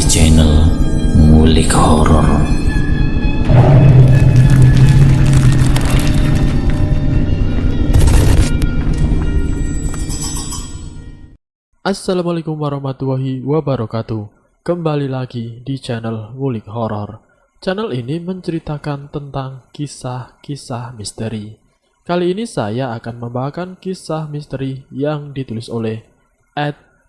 channel Ngulik Horor. Assalamualaikum warahmatullahi wabarakatuh. Kembali lagi di channel Ngulik Horor. Channel ini menceritakan tentang kisah-kisah misteri. Kali ini saya akan membawakan kisah misteri yang ditulis oleh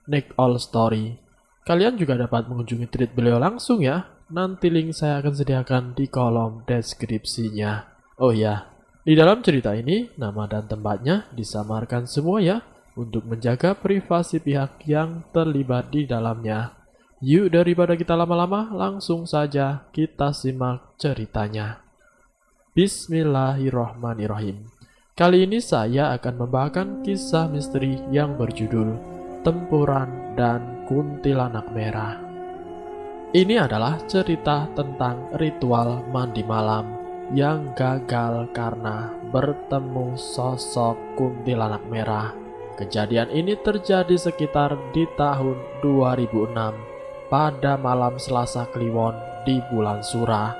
@nickallstory. Kalian juga dapat mengunjungi tweet beliau langsung ya. Nanti link saya akan sediakan di kolom deskripsinya. Oh ya, di dalam cerita ini nama dan tempatnya disamarkan semua ya, untuk menjaga privasi pihak yang terlibat di dalamnya. Yuk, daripada kita lama-lama, langsung saja kita simak ceritanya. Bismillahirrahmanirrahim. Kali ini saya akan membawakan kisah misteri yang berjudul Tempuran dan Kuntilanak Merah. Ini adalah cerita tentang ritual mandi malam yang gagal karena bertemu sosok kuntilanak merah. Kejadian ini terjadi sekitar di tahun 2006 pada malam Selasa Kliwon di bulan Sura.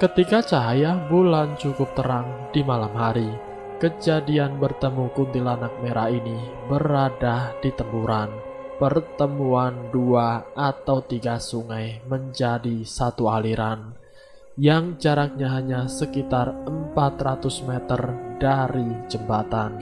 Ketika cahaya bulan cukup terang di malam hari, kejadian bertemu kuntilanak merah ini berada di Tempuran. Pertemuan 2 atau 3 sungai menjadi satu aliran yang jaraknya hanya sekitar 400 meter dari jembatan.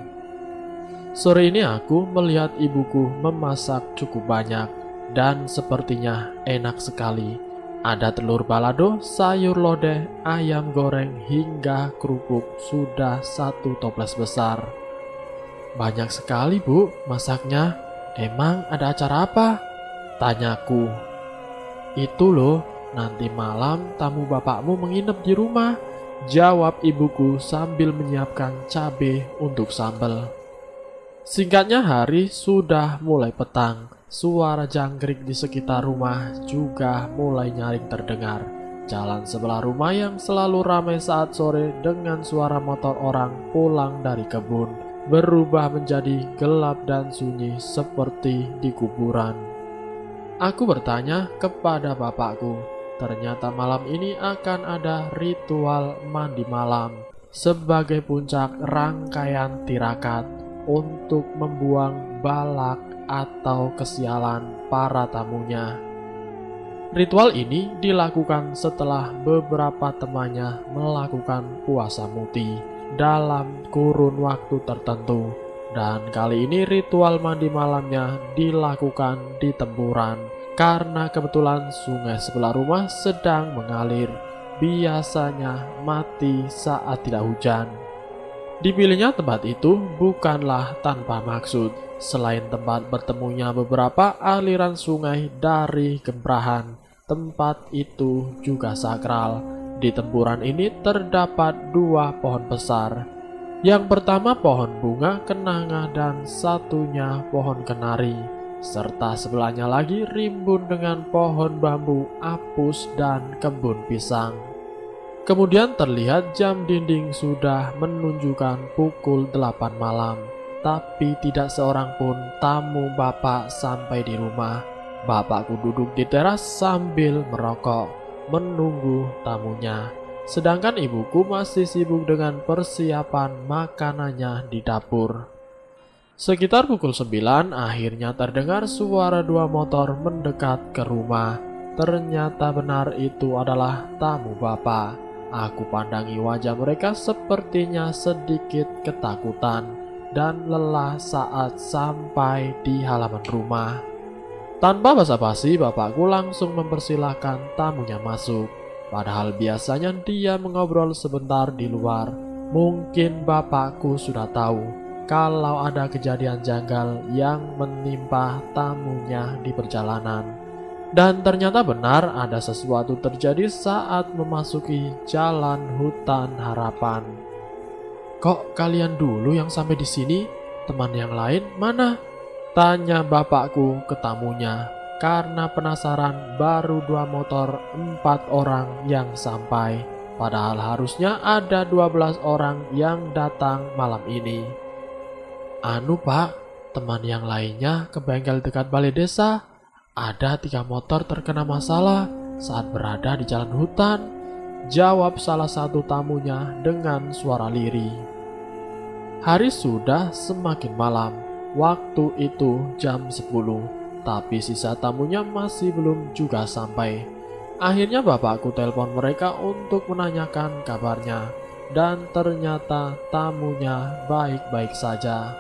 Sore ini aku melihat ibuku memasak cukup banyak dan sepertinya enak sekali. Ada telur balado, sayur lodeh, ayam goreng hingga kerupuk sudah satu toples besar. Banyak sekali bu masaknya. Emang ada acara apa? Tanyaku. Itu loh, nanti malam tamu bapakmu menginap di rumah, jawab ibuku sambil menyiapkan cabai untuk sambal. Singkatnya hari sudah mulai petang. Suara jangkrik di sekitar rumah juga mulai nyaring terdengar. Jalan sebelah rumah yang selalu ramai saat sore dengan suara motor orang pulang dari kebun berubah menjadi gelap dan sunyi seperti di kuburan. Aku bertanya kepada bapakku. Ternyata malam ini akan ada ritual mandi malam sebagai puncak rangkaian tirakat untuk membuang balak atau kesialan para tamunya. Ritual ini dilakukan setelah beberapa temannya melakukan puasa muti dalam kurun waktu tertentu, dan kali ini ritual mandi malamnya dilakukan di Tempuran karena kebetulan sungai sebelah rumah sedang mengalir, biasanya mati saat tidak hujan. Dipilihnya tempat itu bukanlah tanpa maksud. Selain tempat bertemunya beberapa aliran sungai dari Gembrahan, tempat itu juga sakral. Di Tempuran ini terdapat 2 pohon besar. Yang pertama pohon bunga kenanga dan satunya pohon kenari, serta sebelahnya lagi rimbun dengan pohon bambu apus dan kebun pisang. Kemudian terlihat jam dinding sudah menunjukkan pukul 8 malam, tapi tidak seorang pun tamu bapak sampai di rumah. Bapakku duduk di teras sambil merokok, menunggu tamunya. Sedangkan ibuku masih sibuk dengan persiapan makanannya di dapur. Sekitar pukul 9 akhirnya terdengar suara 2 motor mendekat ke rumah. Ternyata benar itu adalah tamu bapak. Aku pandangi wajah mereka sepertinya sedikit ketakutan dan lelah saat sampai di halaman rumah. Tanpa basa-basi, bapakku langsung mempersilahkan tamunya masuk. Padahal biasanya dia mengobrol sebentar di luar. Mungkin bapakku sudah tahu kalau ada kejadian janggal yang menimpa tamunya di perjalanan. Dan ternyata benar ada sesuatu terjadi saat memasuki jalan hutan harapan. Kok kalian dulu yang sampai di sini? Teman yang lain mana? Tanya bapakku ke tamunya. Karena penasaran, baru 2 motor 4 orang yang sampai. Padahal harusnya ada 12 orang yang datang malam ini. Anu pak, teman yang lainnya ke bengkel dekat balai desa. Ada 3 motor terkena masalah saat berada di jalan hutan, jawab salah satu tamunya dengan suara lirih. Hari sudah semakin malam, waktu itu jam 10, tapi sisa tamunya masih belum juga sampai. Akhirnya bapakku telepon mereka untuk menanyakan kabarnya, dan ternyata tamunya baik-baik saja.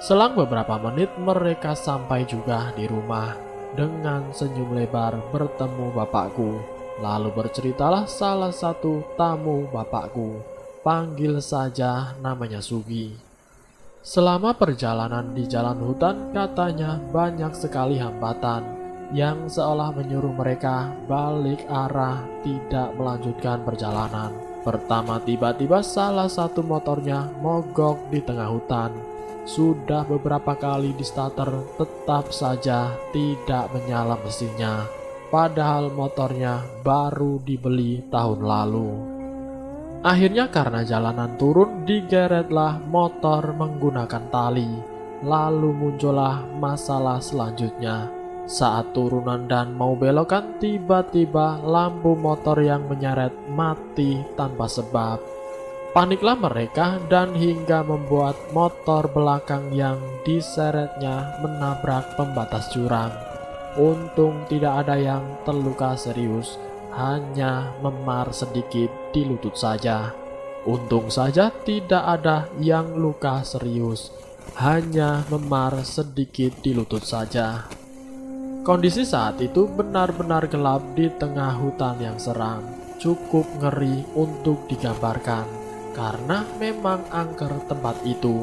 Selang beberapa menit mereka sampai juga di rumah. Dengan senyum lebar bertemu bapakku. Lalu berceritalah salah satu tamu bapakku. Panggil saja namanya Sugi. Selama perjalanan di jalan hutan katanya banyak sekali hambatan yang seolah menyuruh mereka balik arah, tidak melanjutkan perjalanan. Pertama, tiba-tiba salah satu motornya mogok di tengah hutan. Sudah beberapa kali di starter, tetap saja tidak menyala mesinnya. Padahal motornya baru dibeli tahun lalu. Akhirnya karena jalanan turun, digeretlah motor menggunakan tali. Lalu muncullah masalah selanjutnya. Saat turunan dan mau belokan, tiba-tiba lampu motor yang menyeret mati tanpa sebab. Paniklah mereka dan hingga membuat motor belakang yang diseretnya menabrak pembatas jurang. Untung tidak ada yang terluka serius, hanya memar sedikit di lutut saja. Untung saja tidak ada yang luka serius, hanya memar sedikit di lutut saja. Kondisi saat itu benar-benar gelap di tengah hutan yang seram, cukup ngeri untuk digambarkan. Karena memang angker tempat itu.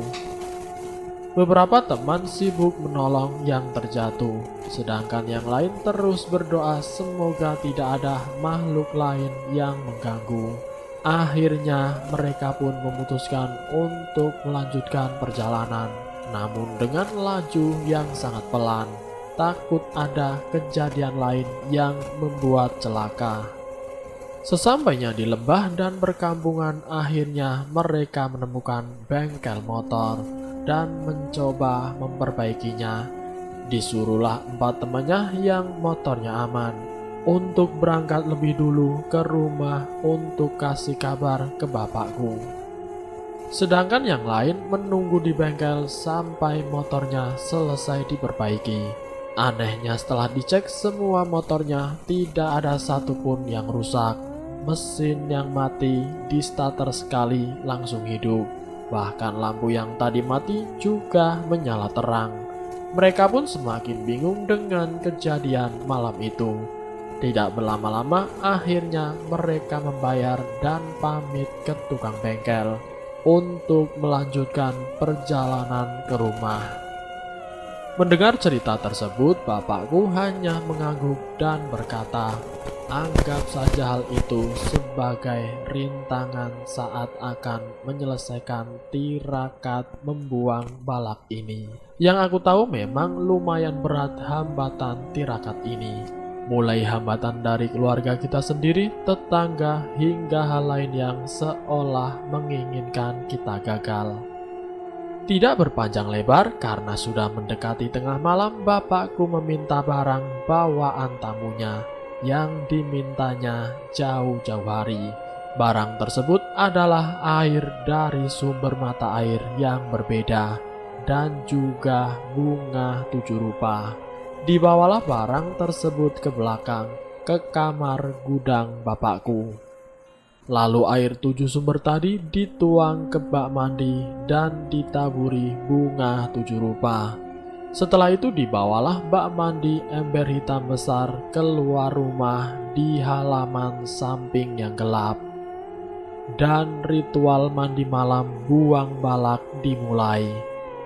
Beberapa teman sibuk menolong yang terjatuh, sedangkan yang lain terus berdoa semoga tidak ada makhluk lain yang mengganggu. Akhirnya mereka pun memutuskan untuk melanjutkan perjalanan, namun dengan laju yang sangat pelan, takut ada kejadian lain yang membuat celaka. Sesampainya di lembah dan perkampungan, akhirnya mereka menemukan bengkel motor dan mencoba memperbaikinya. Disuruhlah 4 temannya yang motornya aman untuk berangkat lebih dulu ke rumah untuk kasih kabar ke bapakku. Sedangkan yang lain menunggu di bengkel sampai motornya selesai diperbaiki. Anehnya setelah dicek semua motornya tidak ada satupun yang rusak. Mesin yang mati di starter sekali langsung hidup. Bahkan lampu yang tadi mati juga menyala terang. Mereka pun semakin bingung dengan kejadian malam itu. Tidak berlama-lama akhirnya mereka membayar dan pamit ke tukang bengkel untuk melanjutkan perjalanan ke rumah. Mendengar cerita tersebut, bapakku hanya mengangguk dan berkata, anggap saja hal itu sebagai rintangan saat akan menyelesaikan tirakat membuang balak ini. Yang aku tahu memang lumayan berat hambatan tirakat ini. Mulai hambatan dari keluarga kita sendiri, tetangga, hingga hal lain yang seolah menginginkan kita gagal. Tidak berpanjang lebar, karena sudah mendekati tengah malam, bapakku meminta barang bawaan tamunya yang dimintanya jauh-jauh hari. Barang tersebut adalah air dari sumber mata air yang berbeda dan juga bunga 7 rupa. Dibawalah barang tersebut ke belakang, ke kamar gudang bapakku. Lalu air 7 sumber tadi dituang ke bak mandi dan ditaburi bunga 7 rupa. Setelah itu dibawalah bak mandi ember hitam besar keluar rumah di halaman samping yang gelap. Dan ritual mandi malam buang balak dimulai.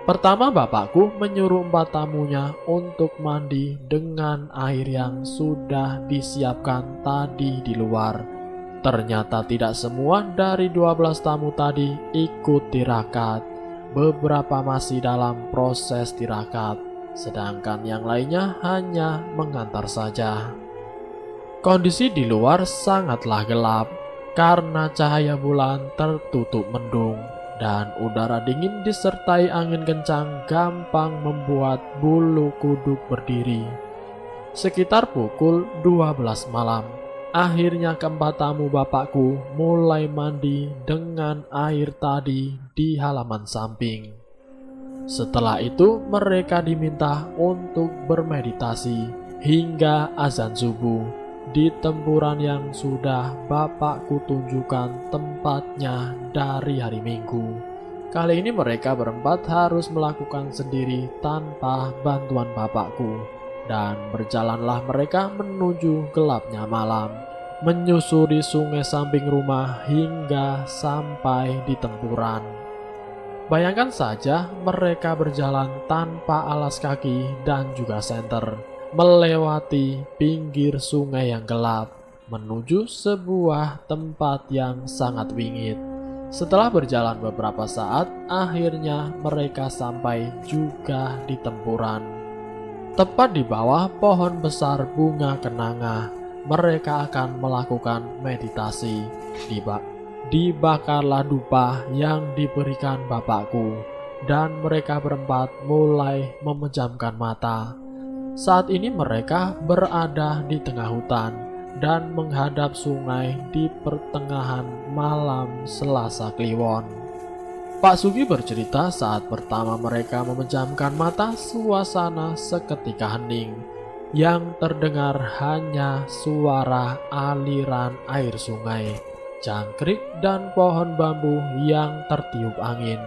Pertama bapakku menyuruh 4 tamunya untuk mandi dengan air yang sudah disiapkan tadi di luar. Ternyata tidak semua dari 12 tamu tadi ikut tirakat. Beberapa masih dalam proses tirakat, sedangkan yang lainnya hanya mengantar saja. Kondisi di luar sangatlah gelap karena cahaya bulan tertutup mendung dan udara dingin disertai angin kencang gampang membuat bulu kuduk berdiri. Sekitar pukul 12 malam, akhirnya keempat tamu bapakku mulai mandi dengan air tadi di halaman samping. Setelah itu mereka diminta untuk bermeditasi hingga azan subuh di tempuran yang sudah bapakku tunjukkan tempatnya dari hari Minggu. Kali ini mereka berempat harus melakukan sendiri tanpa bantuan bapakku, dan berjalanlah mereka menuju gelapnya malam, menyusuri sungai samping rumah hingga sampai di tempuran. Bayangkan saja mereka berjalan tanpa alas kaki dan juga senter, melewati pinggir sungai yang gelap, menuju sebuah tempat yang sangat wingit. Setelah berjalan beberapa saat, akhirnya mereka sampai juga di tempuran. Tepat di bawah pohon besar bunga kenanga, mereka akan melakukan meditasi. Dibakarlah dupa yang diberikan bapakku, dan mereka berempat mulai memejamkan mata. Saat ini mereka berada di tengah hutan dan menghadap sungai di pertengahan malam Selasa Kliwon. Pak Sugi bercerita saat pertama mereka memejamkan mata, suasana seketika hening. Yang terdengar hanya suara aliran air sungai, jangkrik, dan pohon bambu yang tertiup angin.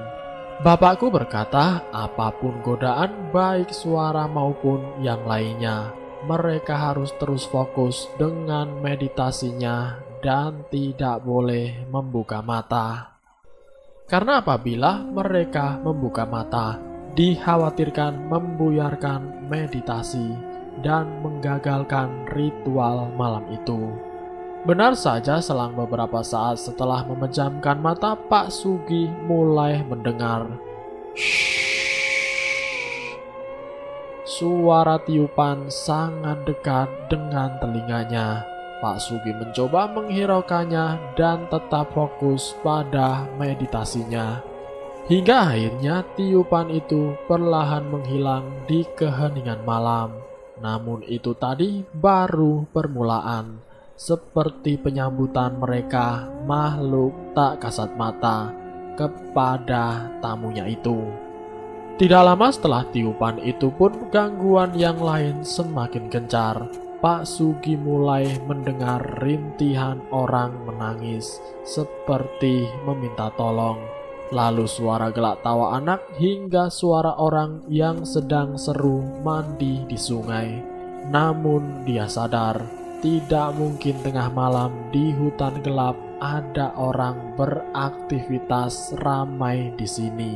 Bapakku berkata, apapun godaan, baik suara maupun yang lainnya, mereka harus terus fokus dengan meditasinya dan tidak boleh membuka mata. Karena apabila mereka membuka mata, dikhawatirkan membuyarkan meditasi dan menggagalkan ritual malam itu. Benar saja, selang beberapa saat setelah memejamkan mata, Pak Sugi mulai mendengar suara tiupan sangat dekat dengan telinganya. Pak Sugi mencoba menghiraukannya dan tetap fokus pada meditasinya. Hingga akhirnya tiupan itu perlahan menghilang di keheningan malam. Namun itu tadi baru permulaan, seperti penyambutan mereka makhluk tak kasat mata kepada tamunya itu. Tidak lama setelah tiupan itu pun gangguan yang lain semakin gencar. Pak Sugi mulai mendengar rintihan orang menangis seperti meminta tolong, lalu suara gelak tawa anak hingga suara orang yang sedang seru mandi di sungai. Namun dia sadar, tidak mungkin tengah malam di hutan gelap ada orang beraktivitas ramai di sini.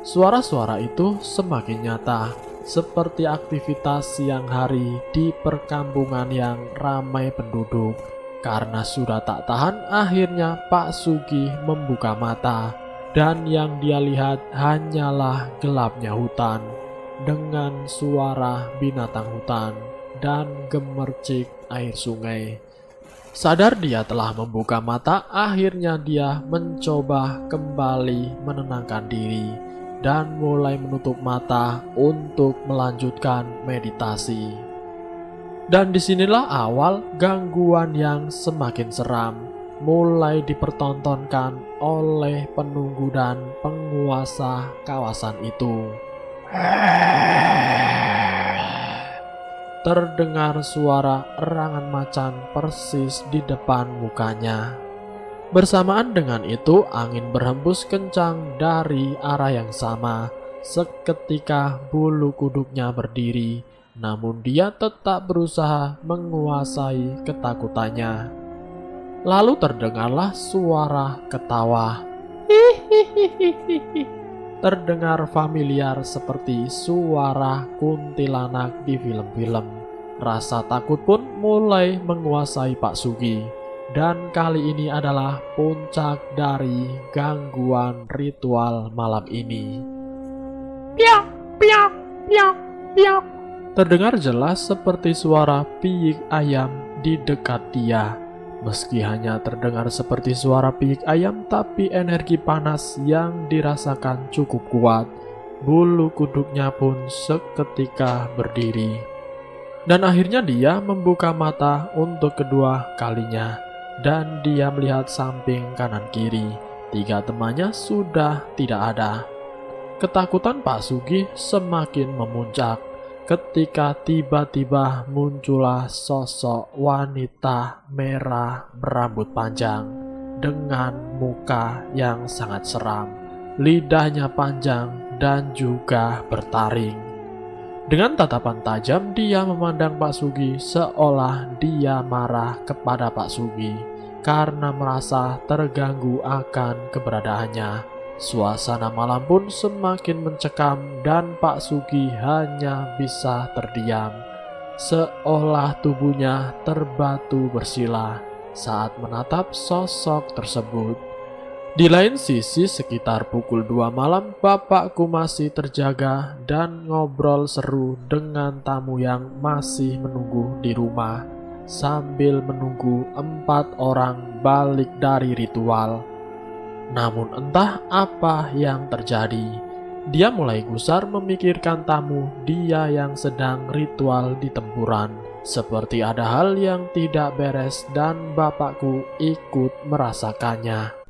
Suara-suara itu semakin nyata, seperti aktivitas siang hari di perkampungan yang ramai penduduk. Karena sudah tak tahan, akhirnya Pak Sugi membuka mata, dan yang dia lihat hanyalah gelapnya hutan dengan suara binatang hutan dan gemercik air sungai. Sadar dia telah membuka mata, akhirnya dia mencoba kembali menenangkan diri dan mulai menutup mata untuk melanjutkan meditasi. Dan disinilah awal gangguan yang semakin seram mulai dipertontonkan oleh penunggu dan penguasa kawasan itu. Terdengar suara erangan macan persis di depan mukanya. Bersamaan dengan itu, angin berhembus kencang dari arah yang sama. Seketika bulu kuduknya berdiri, namun dia tetap berusaha menguasai ketakutannya. Lalu terdengarlah suara ketawa. Terdengar familiar seperti suara kuntilanak di film-film. Rasa takut pun mulai menguasai Pak Sugi. Dan kali ini adalah puncak dari gangguan ritual malam ini. Piak, piak, piak, piak. Terdengar jelas seperti suara piyik ayam di dekat dia. Meski hanya terdengar seperti suara piyik ayam, tapi energi panas yang dirasakan cukup kuat. Bulu kuduknya pun seketika berdiri. Dan akhirnya dia membuka mata untuk kedua kalinya, dan dia melihat samping kanan kiri. 3 temannya sudah tidak ada. Ketakutan Pak Sugih semakin memuncak ketika tiba-tiba muncullah sosok wanita merah berambut panjang dengan muka yang sangat seram, lidahnya panjang dan juga bertaring. Dengan tatapan tajam dia memandang Pak Sugih seolah dia marah kepada Pak Sugih karena merasa terganggu akan keberadaannya. Suasana malam pun semakin mencekam dan Pak Sugih hanya bisa terdiam, seolah tubuhnya terbatu bersila saat menatap sosok tersebut. Di lain sisi, sekitar pukul 2 malam, bapakku masih terjaga dan ngobrol seru dengan tamu yang masih menunggu di rumah, sambil menunggu 4 orang balik dari ritual. Namun entah apa yang terjadi, dia mulai gusar memikirkan tamu dia yang sedang ritual di tempuran. Seperti ada hal yang tidak beres dan bapakku ikut merasakannya.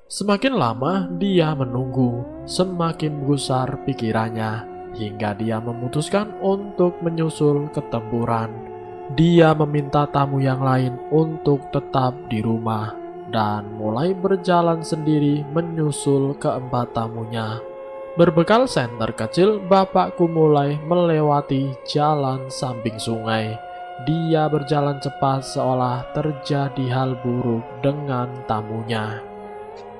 Semakin lama dia menunggu, semakin gusar pikirannya, hingga dia memutuskan untuk menyusul ke tempuran. Dia meminta tamu yang lain untuk tetap di rumah, dan mulai berjalan sendiri menyusul keempat tamunya. Berbekal senter kecil, bapakku mulai melewati jalan samping sungai. Dia berjalan cepat seolah terjadi hal buruk dengan tamunya.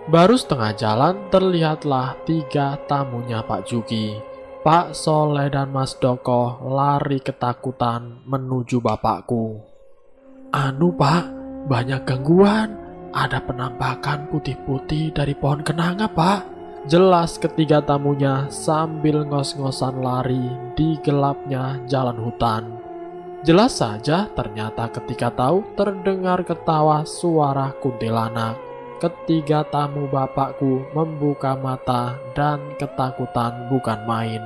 Baru setengah jalan terlihatlah 3 tamunya Pak Juki. Pak Soleh dan Mas Doko lari ketakutan menuju bapakku. "Anu Pak, banyak gangguan. Ada penampakan putih-putih dari pohon kenanga Pak," jelas ketiga tamunya sambil ngos-ngosan lari di gelapnya jalan hutan. Jelas saja ternyata ketika tahu terdengar ketawa suara kuntilanak. Ketiga tamu bapakku membuka mata dan ketakutan bukan main,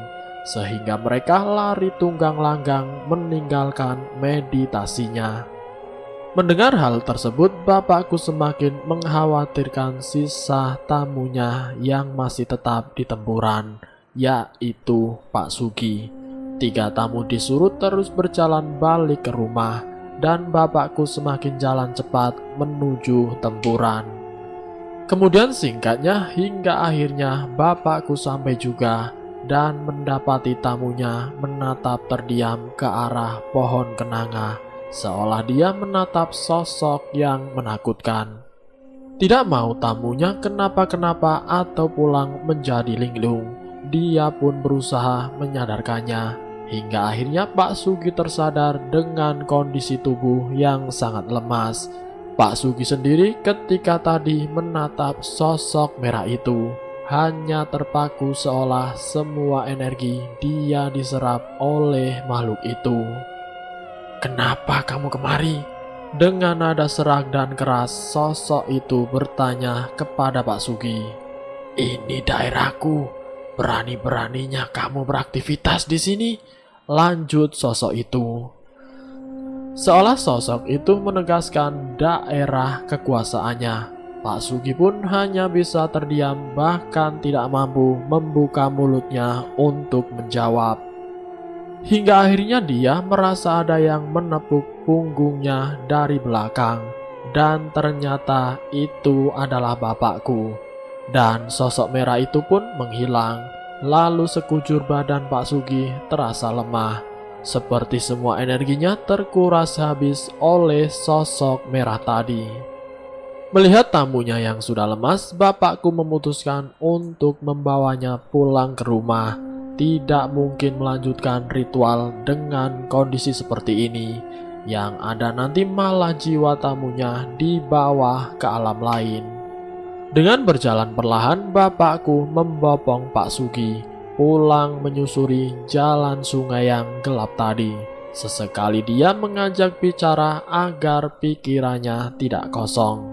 sehingga mereka lari tunggang langgang meninggalkan meditasinya. Mendengar hal tersebut, bapakku semakin mengkhawatirkan sisa tamunya yang masih tetap di tempuran, yaitu Pak Sugih. 3 tamu disuruh terus berjalan balik ke rumah, dan bapakku semakin jalan cepat menuju tempuran. Kemudian singkatnya hingga akhirnya bapakku sampai juga dan mendapati tamunya menatap terdiam ke arah pohon kenanga, seolah dia menatap sosok yang menakutkan. Tidak mau tamunya kenapa-kenapa atau pulang menjadi linglung, dia pun berusaha menyadarkannya, hingga akhirnya Pak Sugih tersadar dengan kondisi tubuh yang sangat lemas. Pak Sugih sendiri ketika tadi menatap sosok merah itu hanya terpaku seolah semua energi dia diserap oleh makhluk itu. "Kenapa kamu kemari?" Dengan nada serak dan keras sosok itu bertanya kepada Pak Sugih. "Ini daerahku, berani-beraninya kamu beraktivitas di sini," lanjut sosok itu. Seolah sosok itu menegaskan daerah kekuasaannya. Pak Sugih pun hanya bisa terdiam, bahkan tidak mampu membuka mulutnya untuk menjawab. Hingga akhirnya dia merasa ada yang menepuk punggungnya dari belakang, dan ternyata itu adalah bapakku. Dan sosok merah itu pun menghilang. Lalu sekujur badan Pak Sugih terasa lemah, seperti semua energinya terkuras habis oleh sosok merah tadi. Melihat tamunya yang sudah lemas, bapakku memutuskan untuk membawanya pulang ke rumah. Tidak mungkin melanjutkan ritual dengan kondisi seperti ini. Yang ada nanti malah jiwa tamunya dibawa ke alam lain. Dengan berjalan perlahan, bapakku membopong Pak Sugih pulang menyusuri jalan sungai yang gelap tadi. Sesekali dia mengajak bicara agar pikirannya tidak kosong.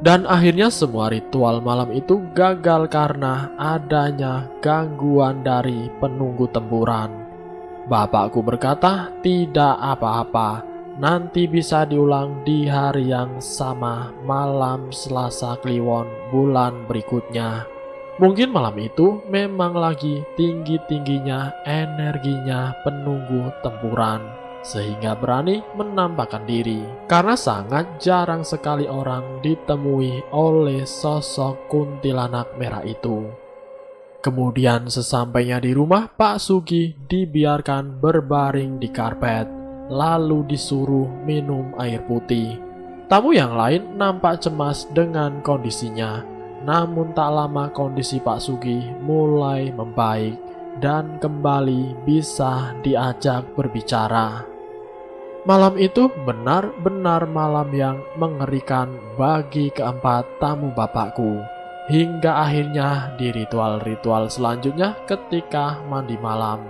Dan akhirnya semua ritual malam itu gagal karena adanya gangguan dari penunggu tempuran. Bapakku berkata, "Tidak apa-apa, nanti bisa diulang di hari yang sama, malam Selasa Kliwon bulan berikutnya." Mungkin malam itu memang lagi tinggi-tingginya energinya penunggu tempuran, sehingga berani menampakkan diri. Karena sangat jarang sekali orang ditemui oleh sosok kuntilanak merah itu. Kemudian sesampainya di rumah, Pak Sugi dibiarkan berbaring di karpet, lalu disuruh minum air putih. Tamu yang lain nampak cemas dengan kondisinya, namun tak lama kondisi Pak Sugi mulai membaik dan kembali bisa diajak berbicara. Malam itu benar-benar malam yang mengerikan bagi keempat tamu bapakku. Hingga akhirnya di ritual-ritual selanjutnya ketika mandi malam,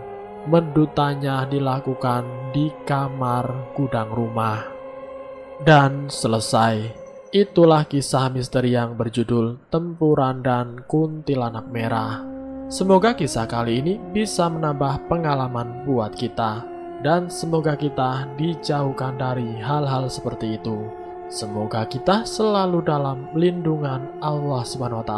mendutanya dilakukan di kamar gudang rumah. Dan selesai. Itulah kisah misteri yang berjudul Tempuran dan Kuntilanak Merah. Semoga kisah kali ini bisa menambah pengalaman buat kita. Dan semoga kita dijauhkan dari hal-hal seperti itu. Semoga kita selalu dalam lindungan Allah SWT.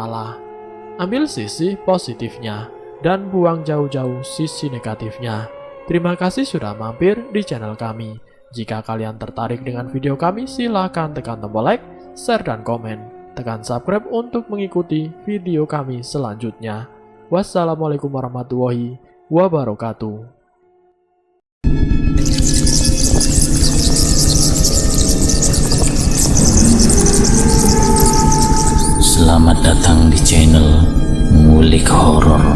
Ambil sisi positifnya dan buang jauh-jauh sisi negatifnya. Terima kasih sudah mampir di channel kami. Jika kalian tertarik dengan video kami, silakan tekan tombol like, share, dan komen. Tekan subscribe untuk mengikuti video kami selanjutnya. Wassalamualaikum warahmatullahi wabarakatuh. Selamat datang di channel Ngulik Horor.